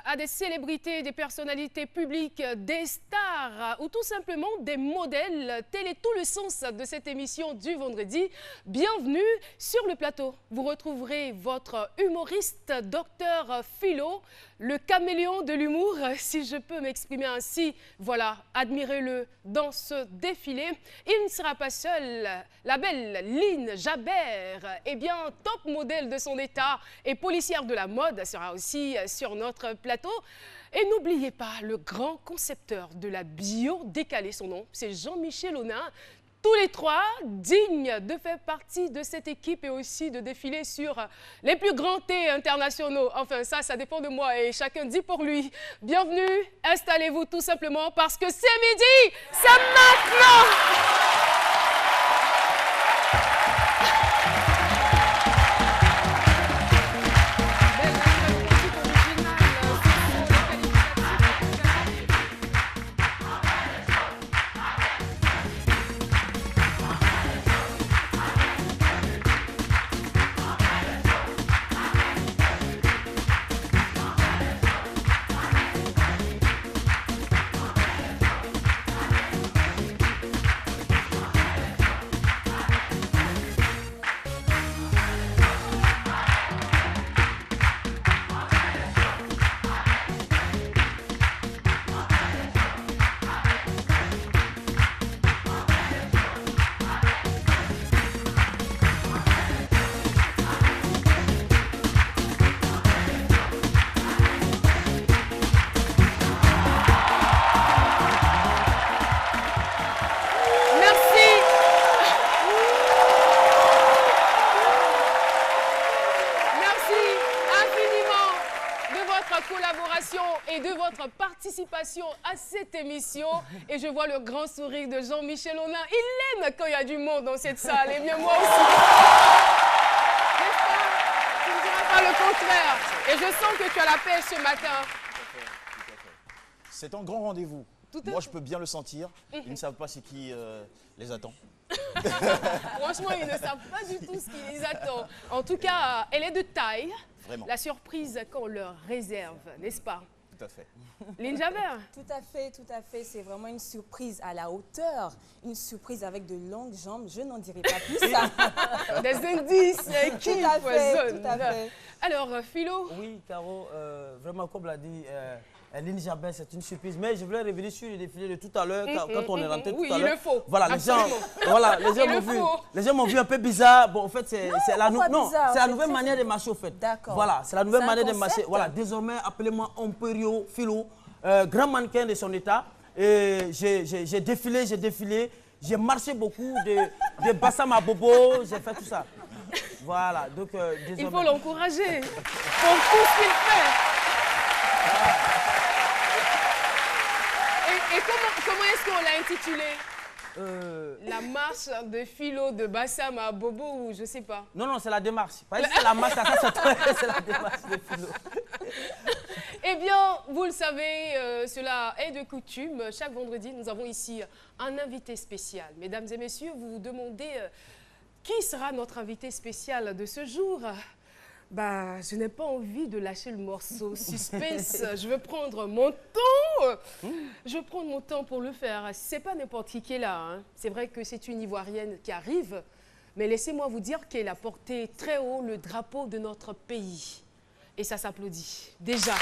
À des célébrités, des personnalités publiques, des stars ou tout simplement des modèles. Tel est tout le sens de cette émission du vendredi. Bienvenue sur le plateau. Vous retrouverez votre humoriste, Dr Philo, le caméléon de l'humour, si je peux m'exprimer ainsi. Voilà, admirez-le dans ce défilé. Il ne sera pas seul. La belle Lynn Jabert, eh bien, top modèle de son état et policière de la mode, sera aussi sur notre plateau. Et n'oubliez pas le grand concepteur de la bio décalée, son nom, c'est Jean-Michel Aunain. Tous les trois dignes de faire partie de cette équipe et aussi de défiler sur les plus grands thés internationaux. Enfin, ça dépend de moi et chacun dit pour lui. Bienvenue, installez-vous tout simplement parce que c'est midi, c'est maintenant! Collaboration et de votre participation à cette émission. Et je vois le grand sourire de Jean-Michel Aunain. Il aime quand il y a du monde dans cette salle. Et bien moi aussi. N'est-ce pas? Tu ne diras pas le contraire. Et je sens que tu as la pêche ce matin. C'est un grand rendez-vous. Moi, je peux bien le sentir. Ils ne savent pas c'est qui les attend. Franchement, ils ne savent pas du tout ce qui les attend. En tout cas, elle est de taille. Vraiment. La surprise qu'on leur réserve, n'est-ce pas? Tout à fait. Lynn Jabert. Tout à fait, tout à fait. C'est vraiment une surprise à la hauteur. Une surprise avec de longues jambes. Je n'en dirai pas plus. Des indices qui foisonnent. Tout à fait. Alors, Philo. Oui, Caro, vraiment, comme l'a dit Lynn Jabert, c'est une surprise. Mais je voulais revenir sur le défilé de tout à l'heure, quand on est rentré tout à l'heure. Oui, il le faut. Voilà, les gens m'ont vu un peu bizarre. Bon, en fait, c'est la nouvelle manière de marcher, au fait. D'accord. Voilà, c'est la nouvelle manière de marcher. Voilà, désormais, appelez-moi Omperio Philo, grand mannequin de son état. Et j'ai défilé, j'ai marché beaucoup de Bassam à Bobo, j'ai fait tout ça. Voilà, donc désormais. Il faut l'encourager pour tout ce qu'il fait. Et comment est-ce qu'on l'a intitulé? La marche de Philo de Bassam à Bobo ou je sais pas. Non, c'est la démarche. C'est la marche, c'est la démarche de Philo. Eh bien, vous le savez, cela est de coutume. Chaque vendredi, nous avons ici un invité spécial. Mesdames et messieurs, vous vous demandez qui sera notre invité spécial de ce jour? Bah, je n'ai pas envie de lâcher le morceau. Suspense, je veux prendre mon temps. Je veux prendre mon temps pour le faire. C'est pas n'importe qui est là. Hein. C'est vrai que c'est une Ivoirienne qui arrive. Mais laissez-moi vous dire qu'elle a porté très haut le drapeau de notre pays. Et ça s'applaudit. Déjà,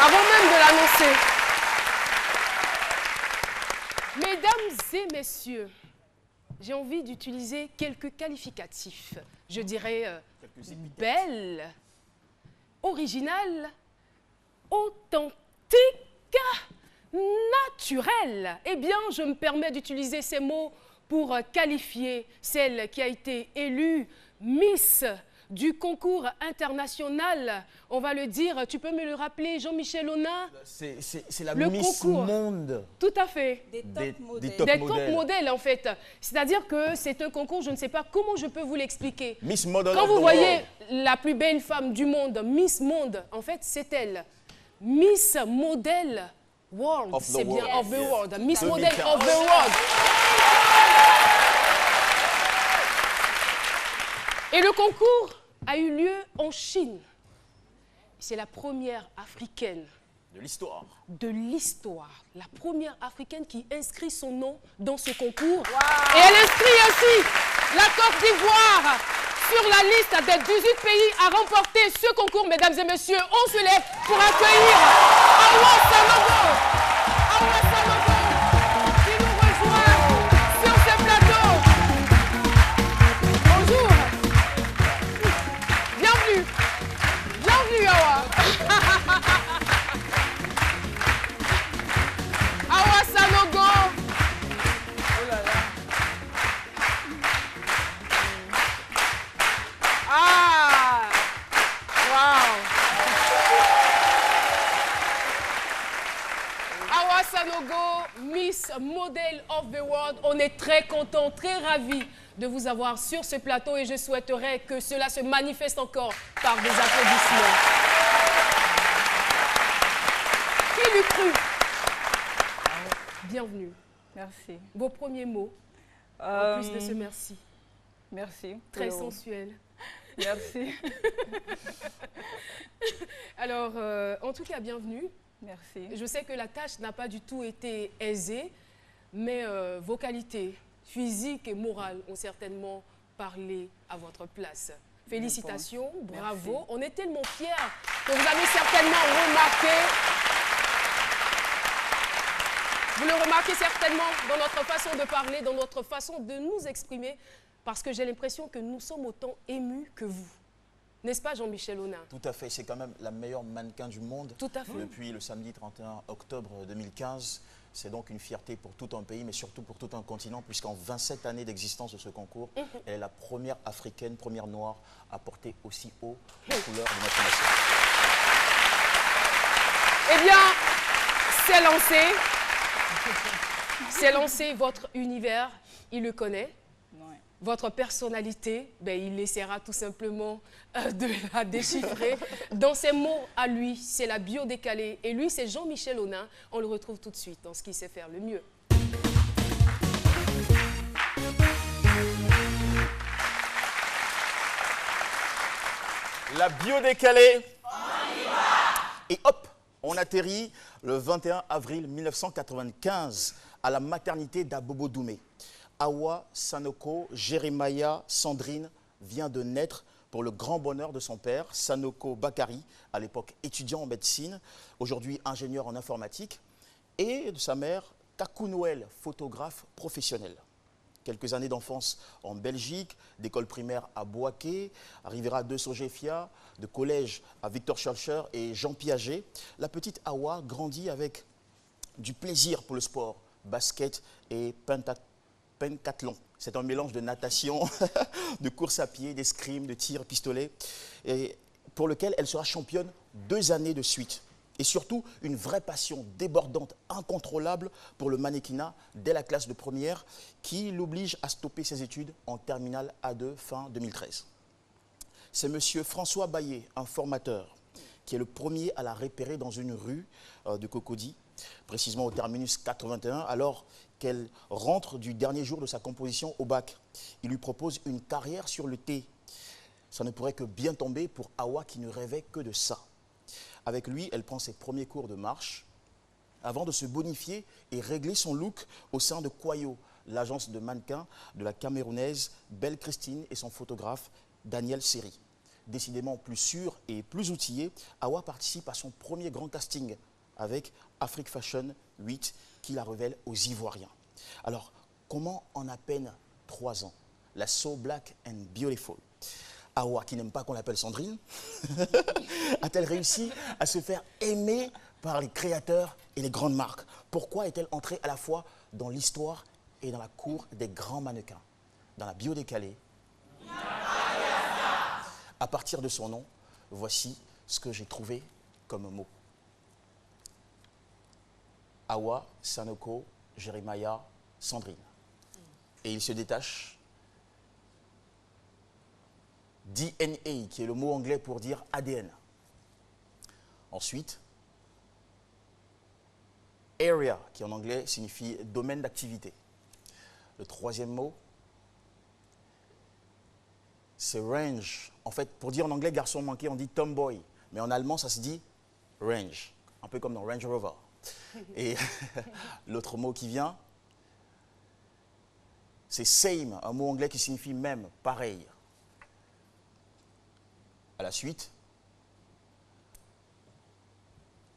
avant même de l'annoncer. Mesdames et messieurs, j'ai envie d'utiliser quelques qualificatifs. Je dirais belle, originale, authentique, naturelle. Eh bien, je me permets d'utiliser ces mots pour qualifier celle qui a été élue Miss du concours international. On va le dire, tu peux me le rappeler, Jean-Michel Aunain? C'est la Miss Monde. Tout à fait. Des top modèles. Des top modèles, en fait. C'est-à-dire que c'est un concours, je ne sais pas comment je peux vous l'expliquer. Miss Model. Quand vous voyez la plus belle femme du monde, Miss Monde, en fait, c'est elle. Miss Model World, c'est bien, of the world. Miss Model of the world. Et le concours a eu lieu en Chine. c'est la première africaine De l'histoire. de l'histoire, la première africaine qui inscrit son nom dans ce concours. Et elle inscrit ainsi la Côte d'Ivoire sur la liste des 18 pays à remporter ce concours. Mesdames et messieurs, on se lève pour accueillir Awa Sanogo. Awa Sanogo qui nous rejoint sur ce plateau. Bonjour. Bienvenue. Bienvenue Awa. Awa Sanogo. Oh là là. Ah. Wow. Awa Sanogo, Miss Model of the World. On est très contents, très ravis de vous avoir sur ce plateau et je souhaiterais que cela se manifeste encore par des applaudissements. Qui l'eût cru? Bienvenue. Merci. Vos premiers mots, en plus de ce merci. Merci. Très pour- sensuel. Merci. Alors, en tout cas, bienvenue. Merci. Je sais que la tâche n'a pas du tout été aisée, mais vos qualités physiques et morales ont certainement parlé à votre place. Félicitations, bravo. Merci. On est tellement fiers que vous avez certainement remarqué. Vous le remarquez certainement dans notre façon de parler, dans notre façon de nous exprimer, parce que j'ai l'impression que nous sommes autant émus que vous. N'est-ce pas, Jean-Michel Aunin? Tout à fait, c'est quand même la meilleure mannequin du monde. Tout à fait. Depuis le samedi 31 octobre 2015. C'est donc une fierté pour tout un pays, mais surtout pour tout un continent, puisqu'en 27 années d'existence de ce concours, elle est la première africaine, première noire à porter aussi haut les couleurs de notre nation. Eh bien, c'est lancé. C'est lancé votre univers, il le connaît. Ouais. Votre personnalité, ben, il essaiera tout simplement de la déchiffrer. Dans ses mots à lui, c'est la bio décalée. Et lui, c'est Jean-Michel Aunin. On le retrouve tout de suite dans ce qu'il sait faire le mieux. La bio décalée. Et hop, on atterrit le 21 avril 1995 à la maternité d'Abobo Doumé. Awa Sanoko Jeremiah Sandrine vient de naître pour le grand bonheur de son père, Sanoko Bakari, à l'époque étudiant en médecine, aujourd'hui ingénieur en informatique, et de sa mère, Kakou Noël, photographe professionnel. Quelques années d'enfance en Belgique, d'école primaire à Bouaké, à Rivera de Sogefia, de collège à Victor Schœlcher et Jean Piaget. La petite Awa grandit avec du plaisir pour le sport, basket et pentathlon. C'est un mélange de natation, de course à pied, d'escrime, de tir, pistolet, et pour lequel elle sera championne 2 années de suite. Et surtout, une vraie passion débordante, incontrôlable pour le mannequinat dès la classe de première qui l'oblige à stopper ses études en terminale A2 fin 2013. C'est monsieur François Baillet, un formateur, qui est le premier à la repérer dans une rue de Cocody, précisément au terminus 81, alors qu'elle rentre du dernier jour de sa composition au bac. Il lui propose une carrière sur le thé. Ça ne pourrait que bien tomber pour Awa qui ne rêvait que de ça. Avec lui, elle prend ses premiers cours de marche avant de se bonifier et régler son look au sein de Kwayo, l'agence de mannequins de la Camerounaise Belle Christine et son photographe Daniel Seri. Décidément plus sûr et plus outillé, Awa participe à son premier grand casting avec Afrique Fashion 8 qui la révèle aux Ivoiriens. Alors, comment en à peine 3 ans, la So Black and Beautiful, Awa, qui n'aime pas qu'on l'appelle Sandrine, a-t-elle réussi à se faire aimer par les créateurs et les grandes marques? Pourquoi est-elle entrée à la fois dans l'histoire et dans la cour des grands mannequins? Dans la bio décalée, à partir de son nom, voici ce que j'ai trouvé comme mot. Awa Sanoko Jeremiah Sandrine. Et il se détache DNA, qui est le mot anglais pour dire ADN. Ensuite, area, qui en anglais signifie domaine d'activité. Le troisième mot, c'est range. En fait, pour dire en anglais garçon manqué, on dit tomboy. Mais en allemand, ça se dit range, un peu comme dans Range Rover. Et l'autre mot qui vient, c'est same, un mot anglais qui signifie même, pareil. À la suite,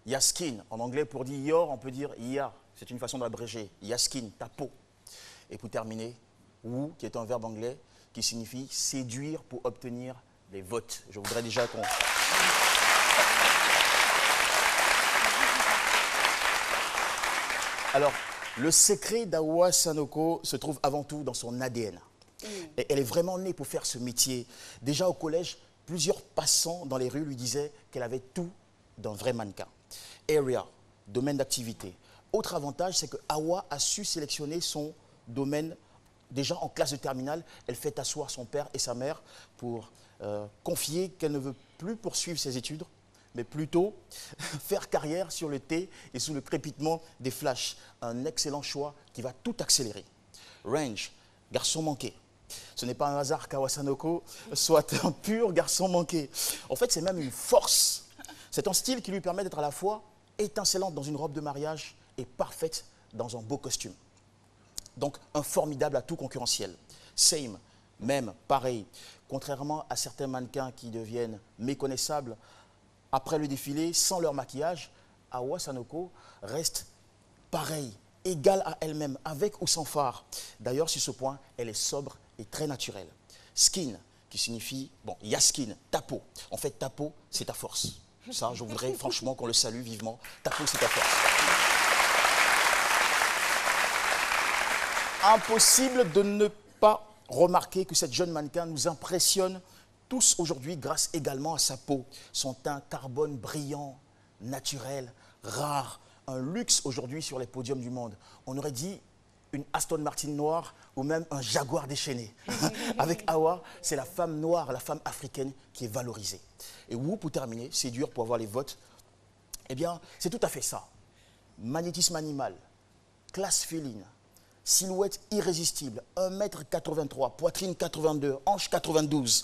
yaskin, en anglais pour dire your, on peut dire ya, c'est une façon d'abréger. Yaskin, ta peau. Et pour terminer, woo, qui est un verbe anglais qui signifie séduire pour obtenir des votes. Je voudrais déjà qu'on... Alors, le secret d'Awa Sanoko se trouve avant tout dans son ADN. Et elle est vraiment née pour faire ce métier. Déjà au collège, plusieurs passants dans les rues lui disaient qu'elle avait tout d'un vrai mannequin. Area, domaine d'activité. Autre avantage, c'est que Awa a su sélectionner son domaine. Déjà en classe de terminale, elle fait asseoir son père et sa mère pour confier qu'elle ne veut plus poursuivre ses études, mais plutôt faire carrière sur le thé et sous le crépitement des flashs. Un excellent choix qui va tout accélérer. Range, garçon manqué. Ce n'est pas un hasard qu'Awa Sanoko soit un pur garçon manqué. En fait, c'est même une force. C'est un style qui lui permet d'être à la fois étincelante dans une robe de mariage et parfaite dans un beau costume. Donc, un formidable atout concurrentiel. Same, même, pareil. Contrairement à certains mannequins qui deviennent méconnaissables après le défilé, sans leur maquillage, Awa Sanoko reste pareille, égale à elle-même, avec ou sans fard. D'ailleurs, sur ce point, elle est sobre et très naturelle. Skin, qui signifie, bon, yaskin, ta peau. En fait, ta peau, c'est ta force. Ça, je voudrais franchement qu'on le salue vivement. Ta peau, c'est ta force. Impossible de ne pas remarquer que cette jeune mannequin nous impressionne tous aujourd'hui grâce également à sa peau. Son teint carbone brillant, naturel, rare, un luxe aujourd'hui sur les podiums du monde. On aurait dit une Aston Martin noire ou même un Jaguar déchaîné. Avec Awa, c'est la femme noire, la femme africaine qui est valorisée. Et Woo, pour terminer, c'est dur pour avoir les votes. Eh bien, c'est tout à fait ça. Magnétisme animal, classe féline, silhouette irrésistible, 1m83, poitrine 82, hanche 92.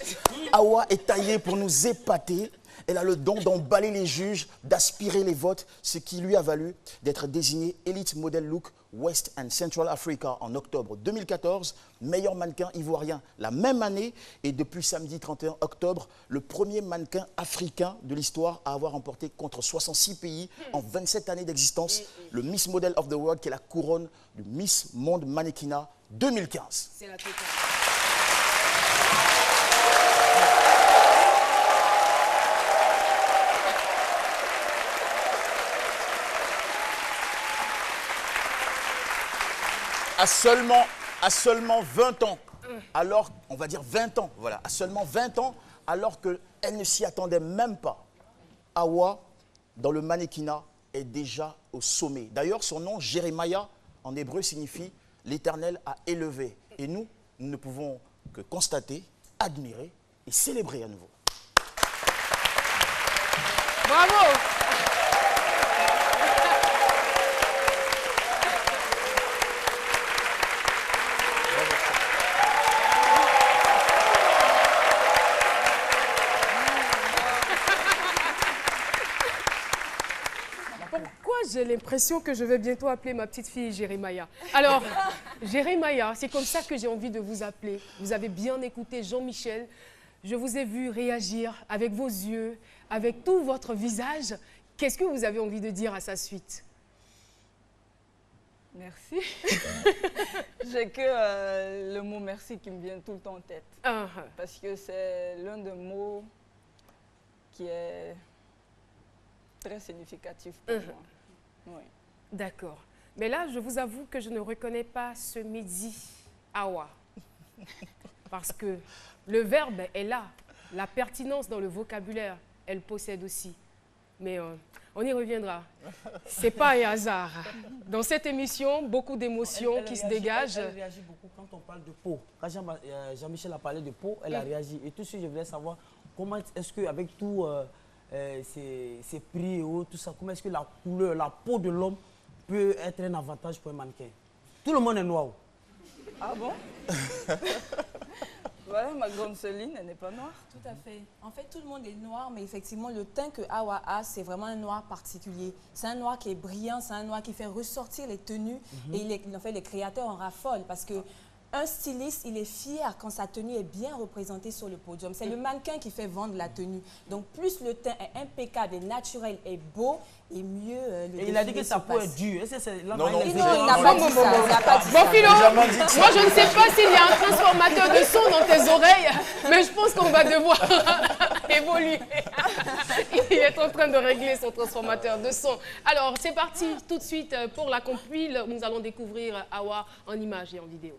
Awa est taillée pour nous épater. Elle a le don d'emballer les juges, d'aspirer les votes, ce qui lui a valu d'être désignée Elite Model Look West and Central Africa en octobre 2014, meilleur mannequin ivoirien la même année et depuis samedi 31 octobre, le premier mannequin africain de l'histoire à avoir remporté contre 66 pays en 27 années d'existence le Miss Model of the World qui est la couronne du Miss Monde Mannequinat 2015. C'est la totale. À seulement 20 ans, alors, on va dire 20 ans, voilà, à seulement 20 ans, alors qu'elle ne s'y attendait même pas, Awa, dans le mannequinat, est déjà au sommet. D'ailleurs, son nom, Jérémia, en hébreu, signifie « l'Éternel a élevé ». Et nous ne pouvons que constater, admirer et célébrer à nouveau. Bravo! J'ai l'impression que je vais bientôt appeler ma petite fille Jérémia. Alors, Jérémia, c'est comme ça que j'ai envie de vous appeler. Vous avez bien écouté Jean-Michel. Je vous ai vu réagir avec vos yeux, avec tout votre visage. Qu'est-ce que vous avez envie de dire à sa suite? Merci. J'ai que le mot merci qui me vient tout le temps en tête. Parce que c'est l'un des mots qui est très significatif pour moi. Oui. D'accord. Mais là, je vous avoue que je ne reconnais pas ce midi Awa. Parce que le verbe est là. La pertinence dans le vocabulaire, elle possède aussi. Mais on y reviendra. Ce n'est pas un hasard. Dans cette émission, beaucoup d'émotions qui se dégagent. Elle réagit beaucoup quand on parle de peau. Quand Jean-Michel a parlé de peau, elle a réagi. Et tout ce que je voulais savoir, comment est-ce qu'avec tout ces prix et tout ça, comment est-ce que la couleur, la peau de l'homme peut être un avantage pour un mannequin? Tout le monde est noir. Ah bon? Voilà, ma grande Céline, elle n'est pas noire. Tout à fait. En fait, tout le monde est noir, mais effectivement, le teint que Awa a, c'est vraiment un noir particulier. C'est un noir qui est brillant, c'est un noir qui fait ressortir les tenues. Et en fait, les créateurs en raffolent parce que un styliste, il est fier quand sa tenue est bien représentée sur le podium. C'est le mannequin qui fait vendre la tenue. Donc, plus le teint est impeccable et naturel et beau, et mieux le Et il a dit que sa peau est dure. Est-ce que c'est là Non, non. il n'a pas dit ça. Il n'a pas dit Bon, ça. Philo, Jamais dit ça. moi je ne sais pas s'il y a un transformateur de son dans tes oreilles, mais je pense qu'on va devoir évoluer. Il est en train de régler son transformateur de son. Alors, c'est parti tout de suite pour la compile. Nous allons découvrir Awa en images et en vidéo.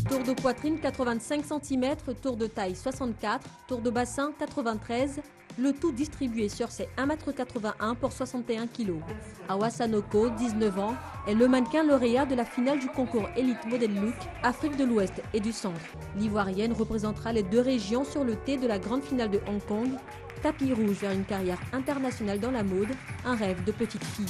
Tour de poitrine 85 cm, tour de taille 64, tour de bassin 93, le tout distribué sur ses 1,81 m pour 61 kg. Awa Sanoko, 19 ans, est le mannequin lauréat de la finale du concours Elite Model Look Afrique de l'Ouest et du Centre. L'Ivoirienne représentera les deux régions sur le thé de la grande finale de Hong Kong. Tapis rouge vers une carrière internationale dans la mode, un rêve de petite fille.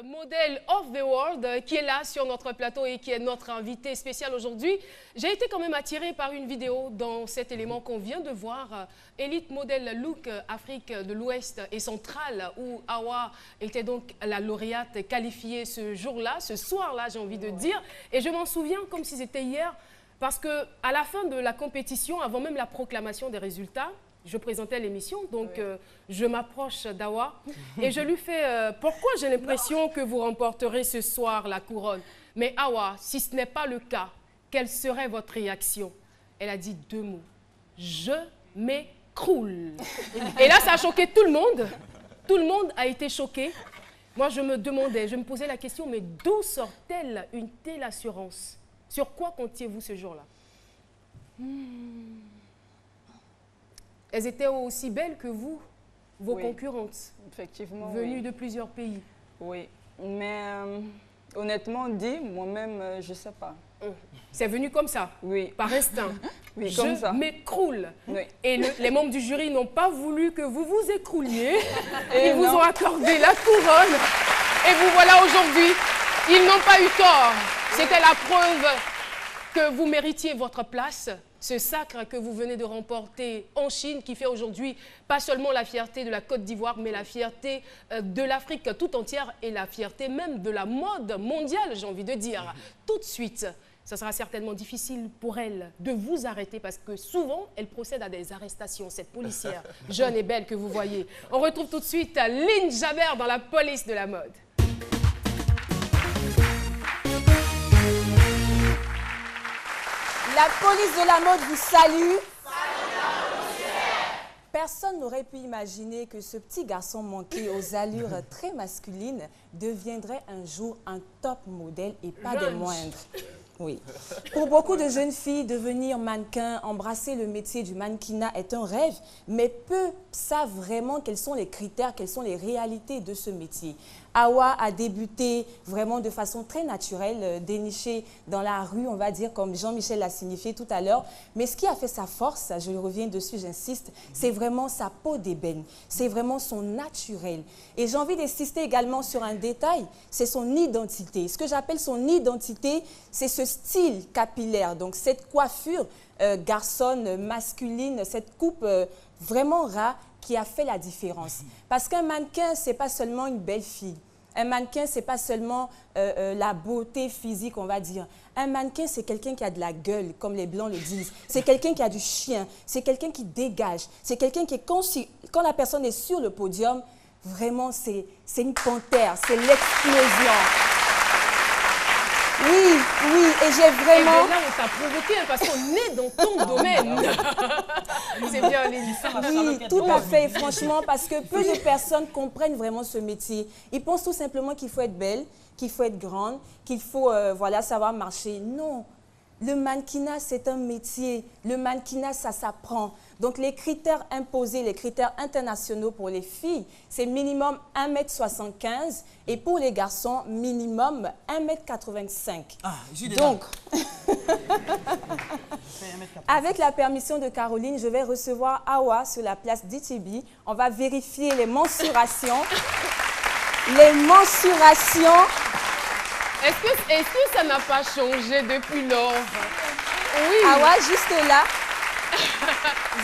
Model of the World qui est là sur notre plateau et qui est notre invité spécial aujourd'hui. J'ai été quand même attirée par une vidéo dans cet élément qu'on vient de voir, Elite Model Look Afrique de l'Ouest et centrale, où Awa était donc la lauréate qualifiée ce jour-là, ce soir-là, j'ai envie de dire. Et je m'en souviens comme si c'était hier, parce qu'à la fin de la compétition, avant même la proclamation des résultats, je présentais l'émission, donc je m'approche d'Awa et je lui fais pourquoi j'ai l'impression que vous remporterez ce soir la couronne. Mais Awa, si ce n'est pas le cas, quelle serait votre réaction? Elle a dit deux mots. Je m'écroule. Et là, ça a choqué tout le monde. Tout le monde a été choqué. Moi, je me demandais, je me posais la question, mais d'où sort-elle une telle assurance? Sur quoi comptiez-vous ce jour-là? Elles étaient aussi belles que vous, vos concurrentes, effectivement, venues de plusieurs pays. Oui, mais honnêtement dit, moi-même, je ne sais pas. C'est venu comme ça, oui, par instinct. oui, comme ça. Je m'écroule. Oui. Et les membres du jury n'ont pas voulu que vous vous écrouliez. Ils vous ont accordé la couronne. Et vous voilà aujourd'hui. Ils n'ont pas eu tort. C'était la preuve que vous méritiez votre place. Ce sacre que vous venez de remporter en Chine, qui fait aujourd'hui pas seulement la fierté de la Côte d'Ivoire, mais la fierté de l'Afrique tout entière et la fierté même de la mode mondiale, j'ai envie de dire. Tout de suite, ça sera certainement difficile pour elle de vous arrêter parce que souvent, elle procède à des arrestations, cette policière jeune et belle que vous voyez. On retrouve tout de suite Lynn Jabert dans la police de la mode. La police de la mode vous salue. Personne n'aurait pu imaginer que ce petit garçon manqué aux allures très masculines deviendrait un jour un top modèle et pas des moindres. Oui. Pour beaucoup de jeunes filles, devenir mannequin, embrasser le métier du mannequinat est un rêve, mais peu savent vraiment quels sont les critères, quelles sont les réalités de ce métier. Hawa a débuté vraiment de façon très naturelle, dénichée dans la rue, on va dire, comme Jean-Michel l'a signifié tout à l'heure. Mais ce qui a fait sa force, je reviens dessus, j'insiste, c'est vraiment sa peau d'ébène. C'est vraiment son naturel. Et j'ai envie d'insister également sur un détail, c'est son identité. Ce que j'appelle son identité, c'est ce style capillaire. Donc cette coiffure garçonne, masculine, cette coupe vraiment rare qui a fait la différence. Parce qu'un mannequin, ce n'est pas seulement une belle fille. Un mannequin, ce n'est pas seulement la beauté physique, on va dire. Un mannequin, c'est quelqu'un qui a de la gueule, comme les Blancs le disent. C'est quelqu'un qui a du chien. C'est quelqu'un qui dégage. C'est quelqu'un qui est quand la personne est sur le podium, vraiment, c'est une panthère. C'est l'explosion. Oui, oui, et j'ai vraiment... Et là, on t'a provoqué parce qu'on est dans ton domaine. C'est bien, Lélissa. Oui, tout à fait, franchement, parce que peu de personnes comprennent vraiment ce métier. Ils pensent tout simplement qu'il faut être belle, qu'il faut être grande, qu'il faut voilà, savoir marcher. Non, le mannequinat, c'est un métier. Le mannequinat, ça s'apprend. Donc, les critères imposés, les critères internationaux pour les filles, c'est minimum 1,75 m et pour les garçons, minimum 1,85 m. Ah, donc, avec la permission de Caroline, je vais recevoir Hawa sur la place d'Itibi. On va vérifier les mensurations. Les mensurations. Est-ce que ça n'a pas changé depuis lors? Oui. Hawa, juste là.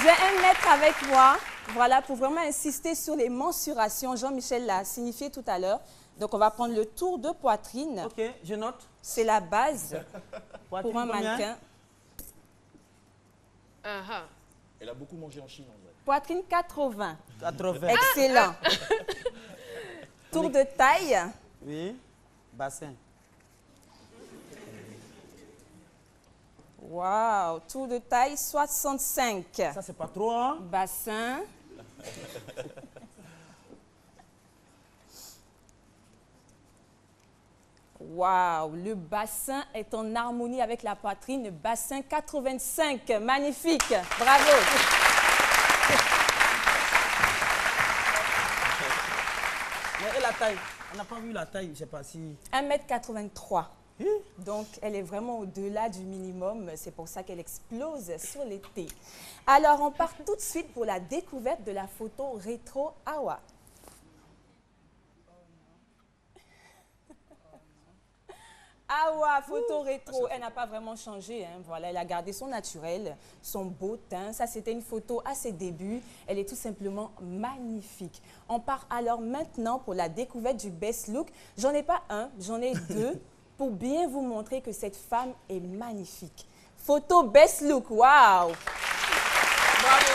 J'ai un maître avec moi, voilà, pour vraiment insister sur les mensurations. Jean-Michel l'a signifié tout à l'heure. Donc, on va prendre le tour de poitrine. Ok, je note. C'est la base pour un mannequin. Elle a beaucoup mangé en Chine, en vrai. Poitrine 80. 80. Excellent. Tour de taille. Oui, bassin. Waouh, tour de taille 65. Ça, c'est pas trop, hein? Bassin. Waouh, le bassin est en harmonie avec la poitrine. Bassin 85, magnifique. Bravo. Et la taille? On n'a pas vu la taille, je ne sais pas si... 1,83 m. Donc, elle est vraiment au-delà du minimum. C'est pour ça qu'elle explose sur l'été. Alors, on part tout de suite pour la découverte de la photo rétro Hawa. Hawa, photo rétro, elle n'a pas vraiment changé. Hein. Voilà, elle a gardé son naturel, son beau teint. Ça, c'était une photo à ses débuts. Elle est tout simplement magnifique. On part alors maintenant pour la découverte du best look. J'en ai pas un, j'en ai deux pour bien vous montrer que cette femme est magnifique. Photo best look, waouh! Bravo.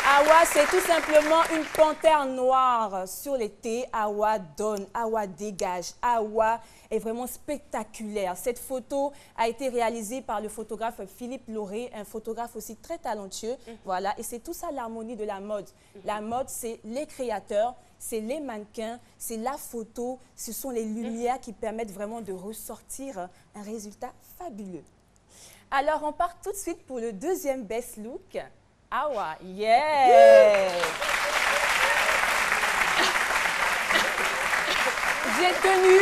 Hawa, c'est tout simplement une panthère noire sur l'été. Hawa donne, Hawa dégage. Hawa est vraiment spectaculaire. Cette photo a été réalisée par le photographe Philippe Lauré, un photographe aussi très talentueux. Voilà, et c'est tout ça l'harmonie de la mode. La mode, c'est les créateurs, c'est les mannequins, c'est la photo, ce sont les lumières qui permettent vraiment de ressortir un résultat fabuleux. Alors, on part tout de suite pour le deuxième best look. Hawa, yeah! J'ai tenu...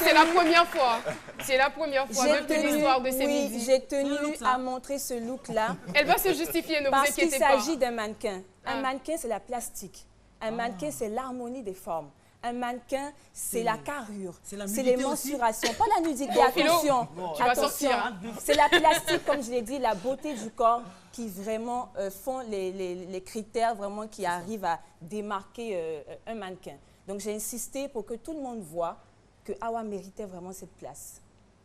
C'est la première fois. C'est la première fois depuis l'histoire de ces midis. Oui, j'ai tenu à montrer ce look-là. Elle va se justifier, ne vous parce qu'il inquiétez pas. s'agit d'un mannequin. Un mannequin, c'est la plastique. Un mannequin, c'est l'harmonie des formes. Un mannequin, c'est la carrure, c'est les mensurations. Pas la nudité, Bon, attention. Philo, tu vas sortir. Hein. C'est la plastique, comme je l'ai dit, la beauté du corps qui vraiment font les critères vraiment qui arrivent à démarquer un mannequin. Donc j'ai insisté pour que tout le monde voit que Hawa méritait vraiment cette place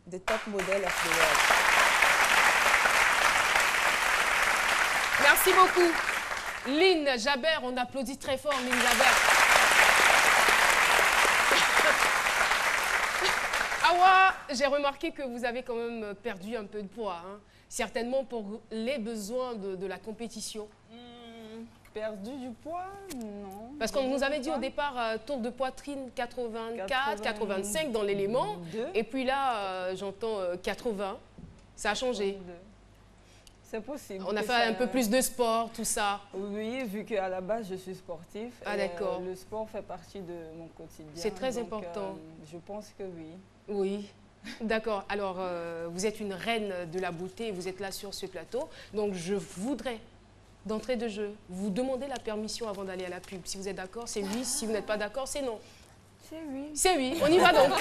de top model of the world. Merci beaucoup. Lynn Jabert, on applaudit très fort Lynn Jabert. Hawa, j'ai remarqué que vous avez quand même perdu un peu de poids, hein. Certainement pour les besoins de la compétition. Perdu du poids? Non. Parce qu'on nous avait dit au départ, tour de poitrine 84, 85 dans l'élément. Et puis là, j'entends 80. Ça a changé. C'est possible. On a fait un peu plus de sport, tout ça. Oui, vu qu'à la base, je suis sportif. Ah, d'accord. Le sport fait partie de mon quotidien. C'est très important. Je pense que oui. Oui. D'accord. Alors, vous êtes une reine de la beauté, vous êtes là sur ce plateau. Donc, je voudrais, d'entrée de jeu, vous demander la permission avant d'aller à la pub. Si vous êtes d'accord, c'est oui. Si vous n'êtes pas d'accord, c'est non. C'est oui. C'est oui. On y va donc.